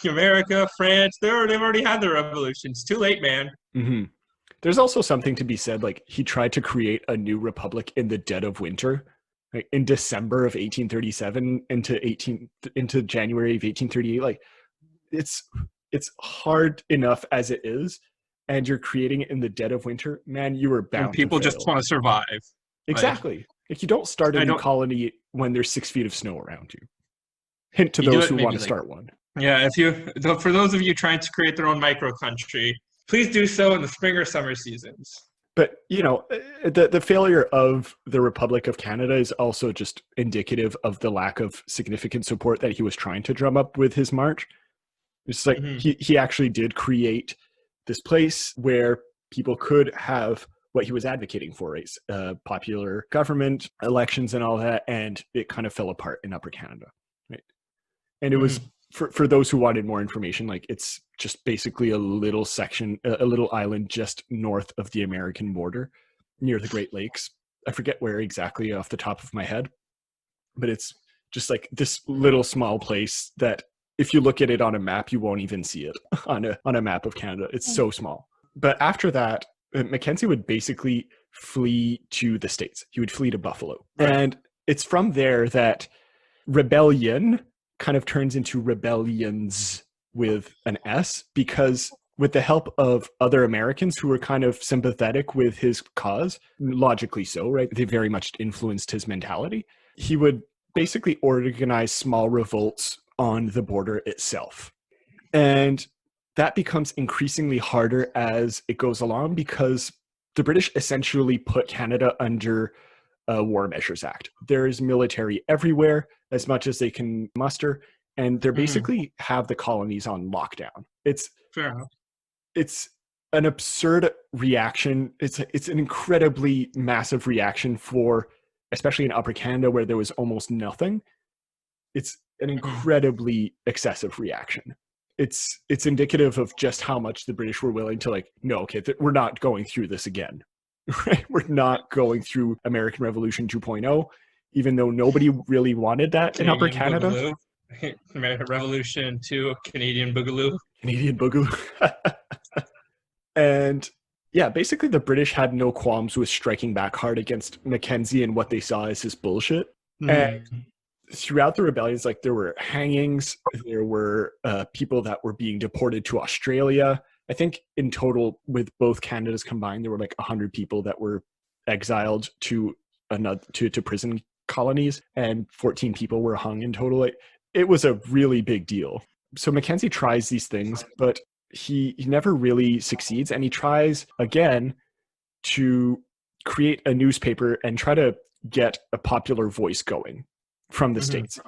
America, France, they've already had their revolution. It's too late, man. Mm-hmm. There's also something to be said. Like, he tried to create a new republic in the dead of winter. Like in December of 1837 into January of 1838, like it's hard enough as it is, and you're creating it in the dead of winter. Man, you were bound. And people to fail. just want to survive. Exactly. Like you don't start a new colony when there's 6 feet of snow around you. Hint to those who want to start one. Yeah, for those of you trying to create their own micro country, please do so in the spring or summer seasons. But, the failure of the Republic of Canada is also just indicative of the lack of significant support that he was trying to drum up with his march. It's like he actually did create this place where people could have what he was advocating for, right? Popular government, elections, and all that, and it kind of fell apart in Upper Canada, right? And it was for those who wanted more information, like it's just basically a little section, a little island just north of the American border, near the Great Lakes. I forget where exactly off the top of my head, but it's just like this little small place that if you look at it on a map, you won't even see it on a map of Canada. It's so small. But after that, Mackenzie would basically flee to the States. He would flee to Buffalo. Right. And it's from there that rebellion kind of turns into rebellions with an S, because with the help of other Americans who were kind of sympathetic with his cause, logically so, right? They very much influenced his mentality. He would basically organize small revolts on the border itself. And that becomes increasingly harder as it goes along, because the British essentially put Canada under a War Measures Act. There is military everywhere, as much as they can muster, and they basically have the colonies on lockdown. It's fair enough. It's an absurd reaction. It's an incredibly massive reaction for, especially in Upper Canada where there was almost nothing. It's an incredibly excessive reaction. It's indicative of just how much the British were willing to, like, no, okay, we're not going through this again. Right? We're not going through American Revolution 2.0, even though nobody really wanted that Canadian in Upper Canada. Boogaloo. American Revolution 2, Canadian Boogaloo. Canadian Boogaloo. And yeah, basically the British had no qualms with striking back hard against Mackenzie and what they saw as his bullshit. And throughout the rebellions, like, there were hangings, there were people that were being deported to Australia. I think in total, with both Canadas combined, there were like 100 people that were exiled to prison colonies, and 14 people were hung in total. It was a really big deal. So Mackenzie tries these things, but he never really succeeds, and he tries again to create a newspaper and try to get a popular voice going from the States.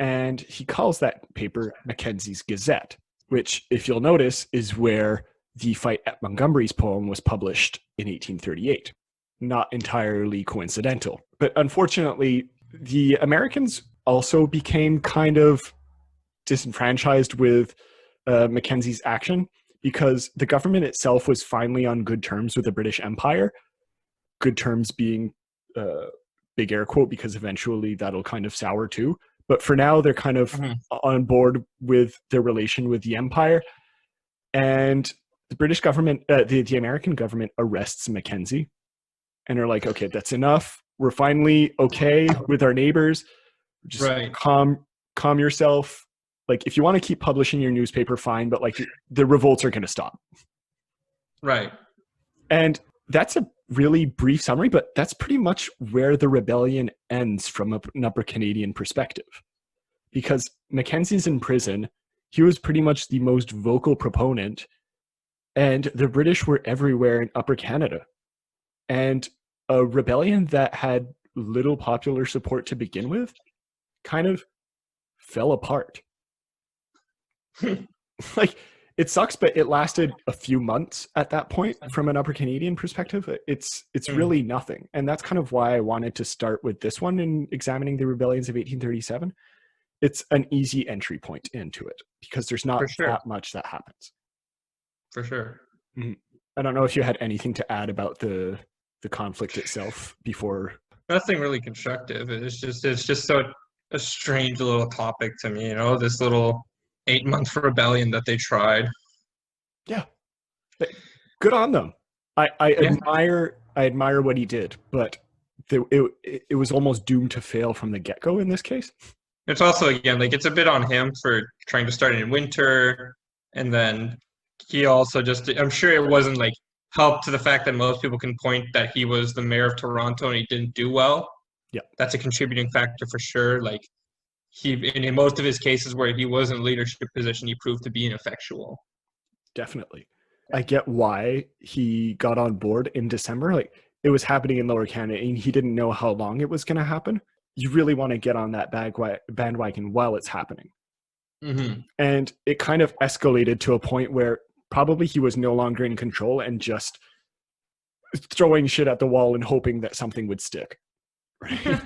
And he calls that paper Mackenzie's Gazette, which, if you'll notice, is where the Fight at Montgomery's poem was published in 1838. Not entirely coincidental. But unfortunately, the Americans also became kind of disenfranchised with Mackenzie's action, because the government itself was finally on good terms with the British Empire. Good terms being big air quote, because eventually that'll kind of sour too. But for now, they're kind of on board with their relation with the Empire. And the British government, the American government arrests Mackenzie and are like, okay, that's enough. We're finally okay with our neighbors. Just calm yourself. Like, if you want to keep publishing your newspaper, fine, but like the revolts are going to stop. Right. And that's a really brief summary, but that's pretty much where the rebellion ends from an Upper Canadian perspective. Because Mackenzie's in prison, he was pretty much the most vocal proponent, and the British were everywhere in Upper Canada. And a rebellion that had little popular support to begin with kind of fell apart. Like, it sucks, but it lasted a few months at that point. From an Upper Canadian perspective, it's really nothing. And that's kind of why I wanted to start with this one in examining the rebellions of 1837. It's an easy entry point into it, because there's not that much that happens. For sure. I don't know if you had anything to add about the conflict itself before. Nothing really constructive. It's just so a strange little topic to me, this little 8-month rebellion that they tried. Yeah. Good on them. I admire what he did, but it was almost doomed to fail from the get-go in this case. It's also, again, like, it's a bit on him for trying to start in winter, and then he also I'm sure it wasn't like help to the fact that most people can point that he was the mayor of Toronto and he didn't do well. Yeah. That's a contributing factor for sure. Like, in most of his cases where he was in a leadership position, he proved to be ineffectual. Definitely. I get why he got on board in December. Like, it was happening in Lower Canada and he didn't know how long it was going to happen. You really want to get on that bandwagon while it's happening. And it kind of escalated to a point where probably he was no longer in control and just throwing shit at the wall and hoping that something would stick. Right?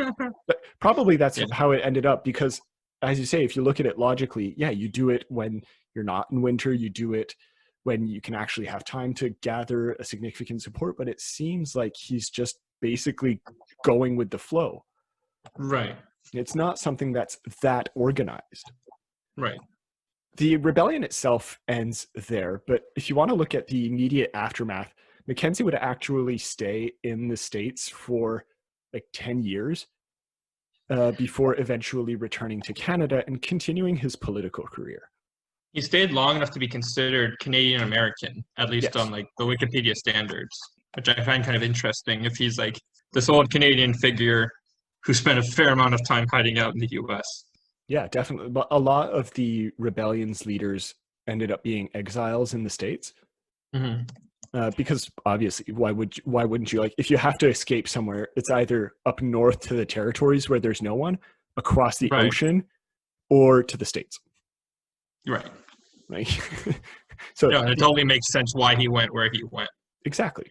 But probably that's how it ended up, because as you say, if you look at it logically, yeah, you do it when you're not in winter, you do it when you can actually have time to gather a significant support, but it seems like he's just basically going with the flow. Right. It's not something that's that organized. Right. The rebellion itself ends there, but if you want to look at the immediate aftermath, Mackenzie would actually stay in the States for like 10 years before eventually returning to Canada and continuing his political career. He stayed long enough to be considered Canadian American, at least Yes. on like the Wikipedia standards, which I find kind of interesting. If he's like this old Canadian figure who spent a fair amount of time hiding out in the U.S. Yeah, definitely. But a lot of the rebellion's leaders ended up being exiles in the States. Mm-hmm. Because obviously, why wouldn't you? Like, if you have to escape somewhere, it's either up north to the territories where there's no one, across the ocean, or to the States. Right. Right. So yeah, it totally makes sense why he went where he went. Exactly.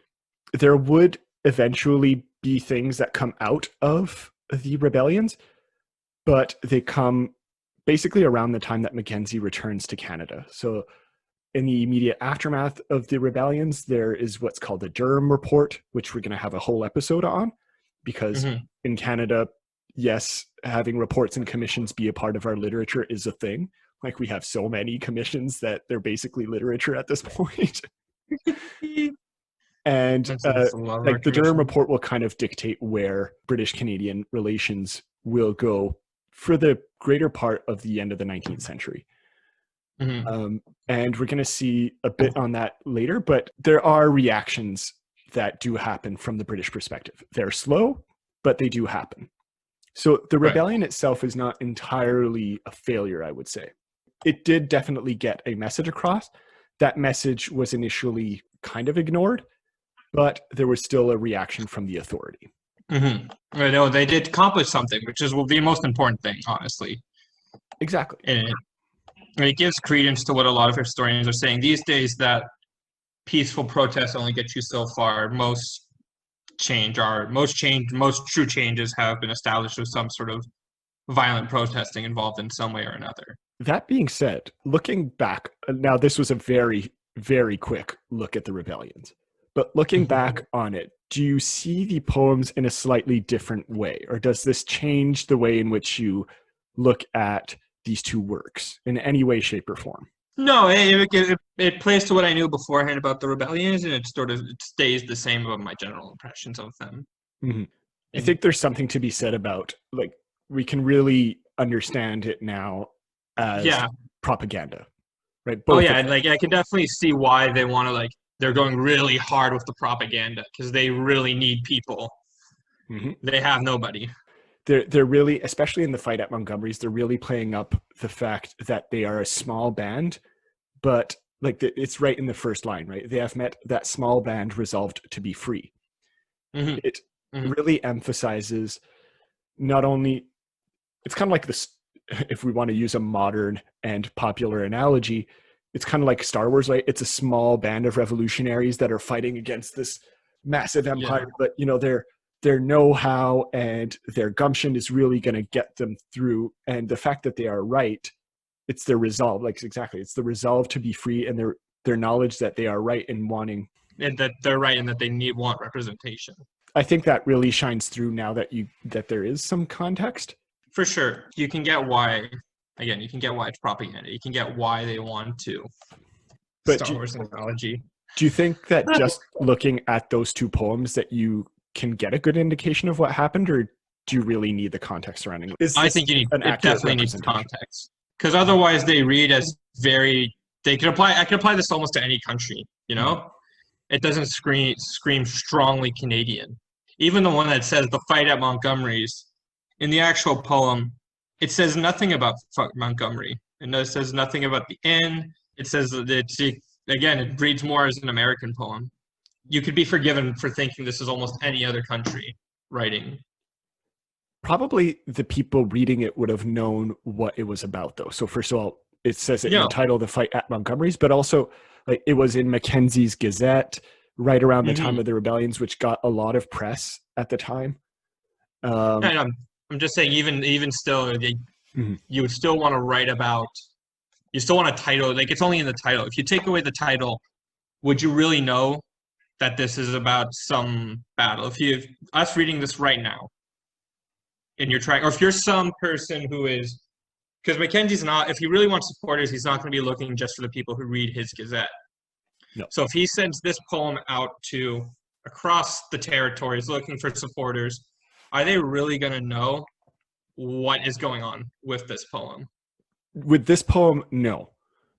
There would eventually be things that come out of the rebellions, but they come basically around the time that Mackenzie returns to Canada. So in the immediate aftermath of the rebellions, there is what's called the Durham Report, which we're going to have a whole episode on, because in Canada, yes, having reports and commissions be a part of our literature is a thing. Like, we have so many commissions that they're basically literature at this point. And like the Durham Report will kind of dictate where British-Canadian relations will go for the greater part of the end of the 19th century. And we're going to see a bit on that later, but there are reactions that do happen from the British perspective. They're slow, but they do happen. So the rebellion itself is not entirely a failure, I would say. It did definitely get a message across. That message was initially kind of ignored, but there was still a reaction from the authority. I know they did accomplish something, which is the most important thing, honestly. Exactly. And it gives credence to what a lot of historians are saying these days, that peaceful protests only get you so far. Most true changes have been established with some sort of violent protesting involved in some way or another. That being said, looking back, now this was a very, very quick look at the rebellions, but looking back on it, do you see the poems in a slightly different way, or does this change the way in which you look at these two works in any way, shape, or form? No, it plays to what I knew beforehand about the rebellions, and it stays the same about my general impressions of them. I think there's something to be said about, like, we can really understand it now as propaganda, right? Like I can definitely see why they want to, they're going really hard with the propaganda, because they really need people. They have nobody. They're really, especially in the fight at Montgomery's, they're really playing up the fact that they are a small band, but it's right in the first line, right? They have met that small band resolved to be free. It really emphasizes not only, it's kind of like this, if we want to use a modern and popular analogy, it's kind of like Star Wars, right? It's a small band of revolutionaries that are fighting against this massive empire, but their know-how and their gumption is really going to get them through. And the fact that they are right, it's their resolve. It's the resolve to be free, and their knowledge that they are right in wanting, and that they're right, and that they want representation. I think that really shines through now that there is some context. For sure. You can get why it's propaganda. You can get why they want to. But Star Wars analogy. Do you think that just looking at those two poems that you can get a good indication of what happened, or do you really need the context surrounding it? I think it definitely needs context, because otherwise they read as I could apply this almost to any country, It doesn't scream strongly Canadian. Even the one that says the fight at Montgomery's, in the actual poem, it says nothing about Montgomery. It says nothing about the inn. It says that it reads more as an American poem. You could be forgiven for thinking this is almost any other country writing. Probably the people reading it would have known what it was about, though. So first of all, it says it in the title, "The Fight at Montgomery's," but also it was in Mackenzie's Gazette, right around the time of the rebellions, which got a lot of press at the time. And I'm just saying, even still, you would still want to write about. You still want a title, like it's only in the title. If you take away the title, would you really know that this is about some battle? If us reading this right now, and you're trying, or if you're some person who is, because Mackenzie's not, if he really wants supporters, he's not going to be looking just for the people who read his Gazette. No. So if he sends this poem out to across the territories looking for supporters, are they really going to know what is going on with this poem? With this poem, no.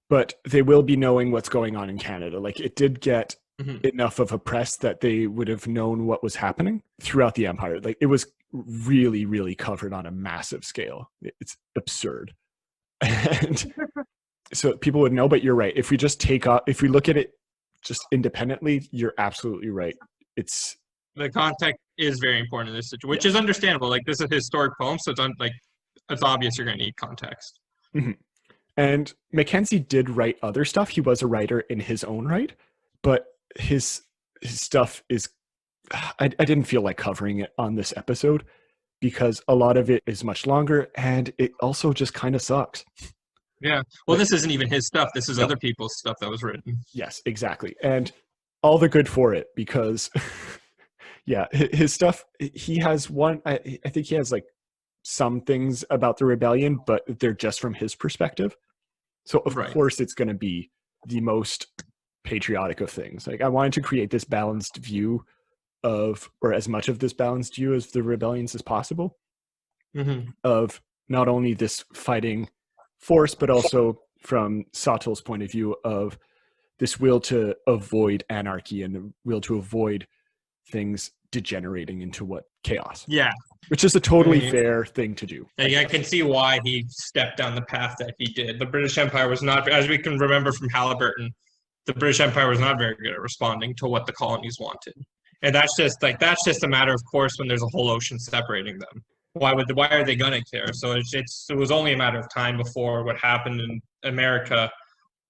But they will be knowing what's going on in Canada. Like, it did get enough of a press that they would have known what was happening throughout the empire. Like, it was really, really covered on a massive scale. It's absurd. And so people would know, but you're right. If we just if we look at it just independently, you're absolutely right. The context is very important in this situation, which is understandable. Like, this is a historic poem, so it's obvious you're going to need context. Mm-hmm. And Mackenzie did write other stuff. He was a writer in his own right, but his stuff is, I didn't feel like covering it on this episode because a lot of it is much longer and it also just kind of sucks. Yeah. Well, this isn't even his stuff. This is other people's stuff that was written. Yes, exactly. And all the good for it because, yeah, his stuff, he has one, I think he has like some things about the rebellion, but they're just from his perspective. So of course it's going to be the most patriotic of things. Like, I wanted to create this balanced view of, or as much of this balanced view as the rebellions as possible, of not only this fighting force, but also from Sawtell's point of view of this will to avoid anarchy and the will to avoid things degenerating into chaos. Yeah. Which is a totally fair thing to do. I can see why he stepped down the path that he did. The British Empire was not, as we can remember from Halliburton, the British Empire was not very good at responding to what the colonies wanted. And that's just a matter of course when there's a whole ocean separating them. Why are they gonna care? So it was only a matter of time before what happened in America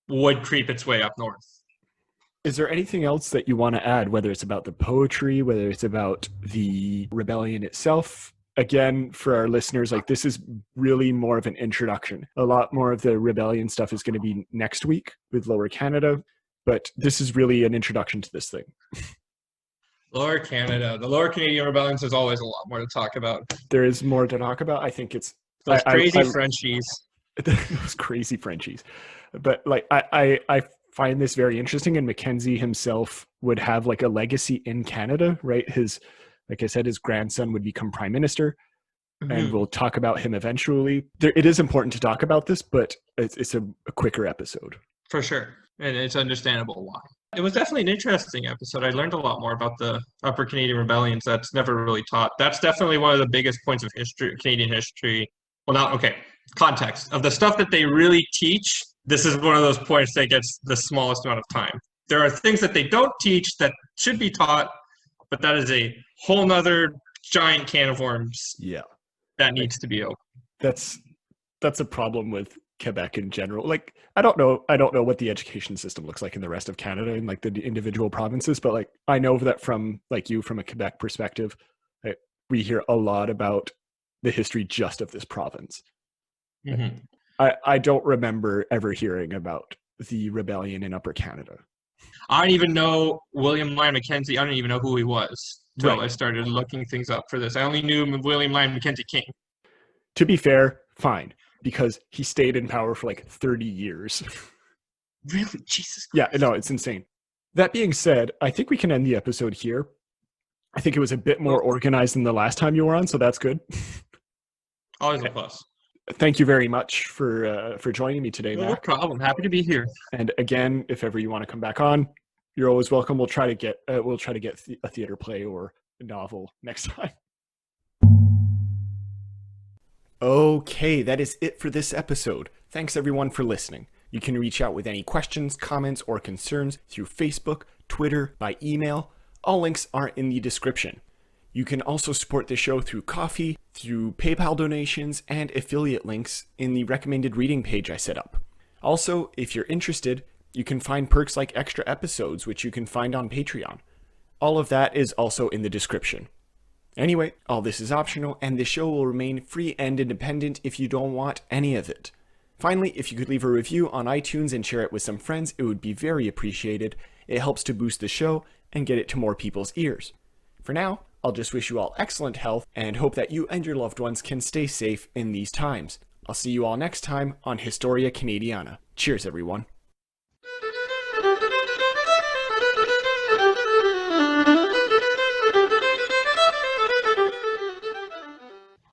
would creep its way up north. Is there anything else that you want to add, whether it's about the poetry, whether it's about the rebellion itself? Again, for our listeners, like, this is really more of an introduction. A lot more of the rebellion stuff is going to be next week with Lower Canada, but this is really an introduction to this thing. Lower Canada. The Lower Canadian rebellions, there's always a lot more to talk about. There is more to talk about. I think it's those crazy Frenchies. Those crazy Frenchies. But like, I find this very interesting, and Mackenzie himself would have like a legacy in Canada, right? Like I said, his grandson would become prime minister, and we'll talk about him eventually. It is important to talk about this, but it's a quicker episode. For sure, and it's understandable why. It was definitely an interesting episode. I learned a lot more about the Upper Canadian rebellions that's never really taught. That's definitely one of the biggest points of history, Canadian history. Context of the stuff that they really teach. This is one of those points that gets the smallest amount of time. There are things that they don't teach that should be taught, but that is a whole nother giant can of worms. Yeah, that needs to be opened. That's a problem with Quebec in general. Like, I don't know what the education system looks like in the rest of Canada and like the individual provinces, but like, I know that from a Quebec perspective, we hear a lot about the history just of this province. I don't remember ever hearing about the rebellion in Upper Canada. I don't even know William Lyon Mackenzie. I don't even know who he was until I started looking things up for this. I only knew William Lyon Mackenzie King. To be fair, fine, because he stayed in power for like 30 years. Really? Jesus Christ. Yeah, no, it's insane. That being said, I think we can end the episode here. I think it was a bit more organized than the last time you were on, so that's good. Always a plus. Thank you very much for joining me today, Mac. No problem. Happy to be here. And again, if ever you want to come back on, you're always welcome. We'll try to get a theater play or a novel next time. Okay, that is it for this episode. Thanks everyone for listening. You can reach out with any questions, comments, or concerns through Facebook, Twitter, by email. All links are in the description. You can also support the show through Ko-fi, through PayPal donations, and affiliate links in the recommended reading page I set up. Also, if you're interested, You can find perks like extra episodes, which you can find on Patreon. All of that is also in the description. Anyway, all this is optional, and the show will remain free and independent if you don't want any of it. Finally, if you could leave a review on iTunes and share it with some friends, it would be very appreciated. It helps to boost the show and get it to more people's ears. For now, I'll just wish you all excellent health and hope that you and your loved ones can stay safe in these times. I'll see you all next time on Historia Canadiana. Cheers, everyone.